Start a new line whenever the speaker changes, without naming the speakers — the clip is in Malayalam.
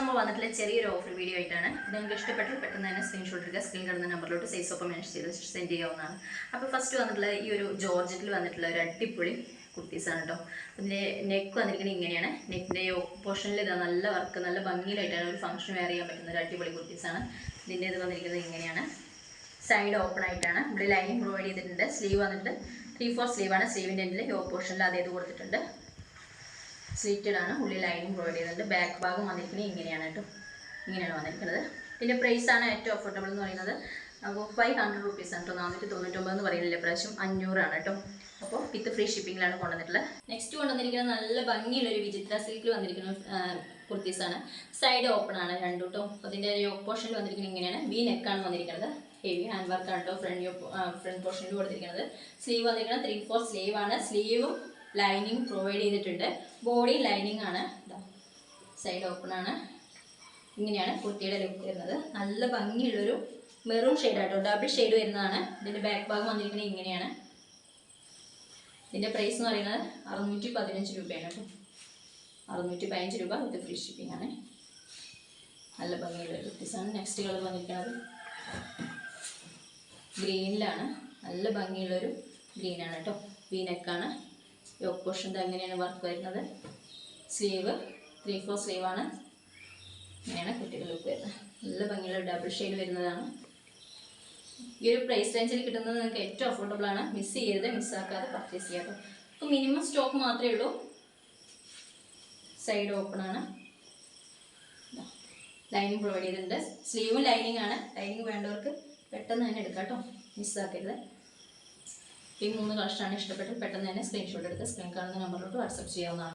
നമ്മൾ വന്നിട്ടുള്ള ചെറിയൊരു ഓഫർ വീഡിയോ ആയിട്ടാണ്. നിങ്ങൾക്ക് ഇഷ്ടപ്പെട്ടാൽ പെട്ടെന്ന് തന്നെ സ്ക്രീൻഷോട്ട് എടുക്കുക. സ്ക്രീൻ കാണുന്ന നമ്പറിലോട്ട് സൈസ് ഒപ്പം മെൻഷൻ ചെയ്ത് സെൻഡ് ചെയ്യാവുന്നതാണ്. അപ്പോൾ ഫസ്റ്റ് വന്നിട്ടുള്ള ഈ ഒരു ജോർജറ്റിൽ വന്നിട്ടുള്ള ഒരു അടിപൊളി കുർത്തീസാണ് കേട്ടോ. അതിൻ്റെ നെക്ക് വന്നിരിക്കുന്നത് ഇങ്ങനെയാണ്. നെക്കിൻ്റെ പോർഷനിൽ ഇതാ നല്ല വർക്ക്, നല്ല ഭംഗിയിലായിട്ടാണ് ഒരു ഫംഗ്ഷൻ വെയർ ചെയ്യാൻ പറ്റുന്ന ഒരു അടിപൊളി കുർത്തീസാണ്. ഇതിൻ്റെ ഇത് വന്നിരിക്കുന്നത് ഇങ്ങനെയാണ്. സൈഡ് ഓപ്പൺ ആയിട്ടാണ്. ഇവിടെ ലൈനിങ് പ്രൊവൈഡ് ചെയ്തിട്ടുണ്ട്. സ്ലീവ് വന്നിട്ട് 3/4 സ്ലീവാണ്. സ്ലീവിൻ്റെ എൻഡിൽ പോർഷനിൽ അതേത് കൊടുത്തിട്ടുണ്ട്. സ്ലിറ്റഡ് ആണ്. ഉള്ളിൽ ലൈനിങ് പ്രൊവൈഡ് ചെയ്യുന്നുണ്ട്. ബാക്ക് ഭാഗം വന്നിരിക്കുന്നത് ഇങ്ങനെയാണ് കേട്ടോ. ഇങ്ങനെയാണ് വന്നിരിക്കുന്നത്. ഇതിൻ്റെ പ്രൈസാണ് ഏറ്റവും അഫോർഡബിൾ എന്ന് പറയുന്നത്. അപ്പോൾ 500 റുപ്പീസാണ് കേട്ടോ. 499 എന്ന് പറയുന്നില്ല, പ്രാവശ്യം 500 ആണ് കേട്ടോ. അപ്പോൾ വിത്ത് ഫ്രീ ഷിപ്പിങ്ങിലാണ് കൊണ്ടുവന്നിട്ടുള്ളത്. നെക്സ്റ്റ് കൊണ്ടുവന്നിരിക്കുന്നത് നല്ല ഭംഗിയുള്ളൊരു വിചിത്ര സിൽക്കിൽ വന്നിരിക്കുന്ന കുർത്തീസാണ്. സൈഡ് ഓപ്പൺ ആണ് രണ്ടും കേട്ടോ. അതിൻ്റെ യോക്ക് പോർഷനിൽ വന്നിരിക്കുന്നത് ഇങ്ങനെയാണ്. വി നെക്കാണ് വന്നിരിക്കുന്നത്. ഹെവി ഹാൻഡ് വർക്കാണ് കേട്ടോ. ഫ്രണ്ട് പോർഷനിൽ കൊടുത്തിരിക്കുന്നത്. സ്ലീവ് വന്നിരിക്കുന്നത് 3/4 സ്ലീവാണ്. സ്ലീവും ലൈനിങ് പ്രൊവൈഡ് ചെയ്തിട്ടുണ്ട്. ബോഡി ലൈനിങ് ആണ്. സൈഡ് ഓപ്പൺ ആണ്. ഇങ്ങനെയാണ് കുർത്തിയുടെ ലുക്ക് വരുന്നത്. നല്ല ഭംഗിയുള്ളൊരു മെറൂൺ ഷെയ്ഡാട്ടോ. ഡബിൾ ഷെയ്ഡ് വരുന്നതാണ്. ഇതിൻ്റെ ബാക്ക് ഭാഗം വന്നിരിക്കുന്നത് ഇങ്ങനെയാണ്. ഇതിൻ്റെ പ്രൈസ് എന്ന് പറയുന്നത് 615 രൂപയാണ് കേട്ടോ. 615 രൂപ വിത്ത് ഫ്രീ ഷിപ്പിംഗ് ആണ്. നല്ല ഭംഗിയുള്ള കുർത്തീസാണ്. നെക്സ്റ്റ് കളർ വന്നിരിക്കുന്നത് ഗ്രീനിലാണ്. നല്ല ഭംഗിയുള്ളൊരു ഗ്രീനാണ് കേട്ടോ. വി നെക്കാണ്. യോക്ക് പോർഷൻ്റെ അങ്ങനെയാണ് വർക്ക് വരുന്നത്. സ്ലീവ് 3/4 സ്ലീവാണ്. ഇങ്ങനെയാണ് കുട്ടികളുടെ ലുക്ക് വരുന്നത്. നല്ല ഭംഗിയുള്ള ഡബിൾ ഷെയ്ഡ് വരുന്നതാണ്. ഈ ഒരു പ്രൈസ് റേഞ്ചിൽ കിട്ടുന്നത് നിങ്ങൾക്ക് ഏറ്റവും അഫോർഡബിൾ ആണ്. മിസ് ചെയ്യരുത്. മിസ്സാക്കാതെ പർച്ചേസ് ചെയ്യാം കേട്ടോ. അപ്പോൾ മിനിമം സ്റ്റോക്ക് മാത്രമേ ഉള്ളൂ. സൈഡ് ഓപ്പൺ ആണ്. ലൈനിങ് പ്രൊവൈഡ് ചെയ്തിട്ടുണ്ട്. സ്ലീവും ലൈനിങ് ആണ്. ലൈനിങ് വേണ്ടവർക്ക് പെട്ടെന്ന് തന്നെ എടുക്കാം കേട്ടോ. മിസ്സാക്കരുത്. ഈ 3 കളക്ഷനാണ് ഇഷ്ടപ്പെട്ടത്. പെട്ടെന്ന് തന്നെ സ്ക്രീൻഷോട്ട് എടുത്ത് സ്ക്രീൻ കാണുന്ന നമ്പറിലോട്ട് വാട്സപ്പ് ചെയ്യാവുന്നതാണ്.